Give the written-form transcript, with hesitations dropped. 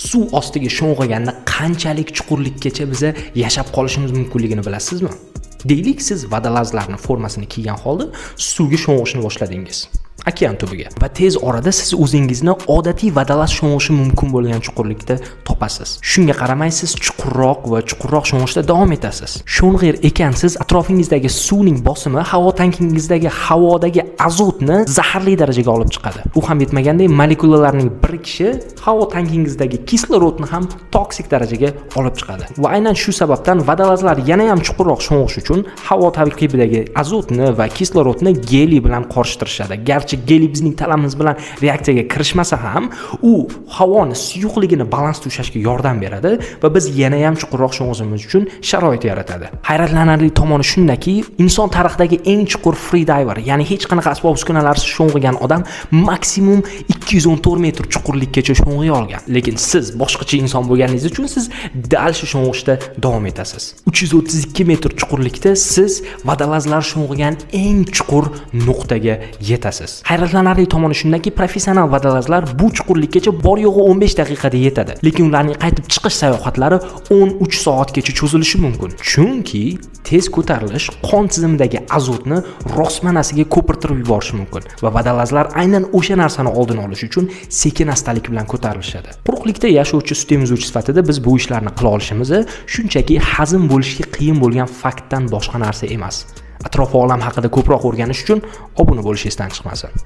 suv ostiga sho'ng'iganda qanchalik chuqurlikkacha biz yashab qolishimiz mumkinligini bilasizmi? Deylik, siz vodolazlarni formasini kiygan holda suvga sho'ng'ishni boshladingiz. Okean tubiga va tez orada siz o'zingizni odatiy vodolaz sho'ng'ishi mumkin bo'lgan chuqurlikda topasiz. Shunga qaramay siz chuqurroq sho'ng'ishda davom etasiz. Sho'ng'ir ekansiz, atrofingizdagi suvning bosimi havo tankingizdagi havodagi azotni zaharli darajaga olib chiqadi. Bu ham yetmagandek, molekulalarning birikishi havo tankingizdagi kislorodni ham toksik darajaga olib chiqadi. Va aynan shu sababdan vodolazlar yana ham chuqurroq sho'ng'ish uchun havo tarkibidagi azotni va kislorodni geliy bilan qorishtirishadi. Garchi geliy bizning tanamiz bilan reaksiyaga kirishmasa ham, u havoni suyuqligini balansda ushlashga yordam beradi va biz yana ham chuqurroq sho'ng'ishimiz uchun sharoit yaratadi. Hayratlanarli tomoni shundaki, inson tarixidagi eng chuqur freediver, ya'ni hech qanaqa asbob-uskunalarsiz sho'ng'igan odam maksimum 214 metr chuqurlikkacha sho'ng'iy olgan. Lekin siz boshqacha inson bo'lganingiz uchun siz dal shu sho'ng'ishda davom etasiz. 332 metr chuqurlikda siz vodolazlar sho'ng'igan eng chuqur nuqtaga yetasiz. Hayratlanarli tomoni shundaki, professional vodolazlar bu chuqurlikkacha bor yo'g'i 15 daqiqada yetadi. Lekin ularning qaytib chiqish sayohatlari 13 soatgacha cho'zilishi mumkin. Chunki tez ko'tarilish qon tizimidagi azotni rosmanasiga ko'pirtirib yuborishi mumkin va vodolazlar aynan o'sha narsani oldini olish uchun sekin-astalik bilan ko'tarilishadi. Quruqlikda yashovchi sut emizuvchi sifatida biz bu ishlarni qila olishimiz shunchaki hazm bo'lishga qiyin bo'lgan faktdan boshqa narsa emas. Atrof olam haqida ko'proq o'rganish uchun obuna bo'lish esdan chiqmasin.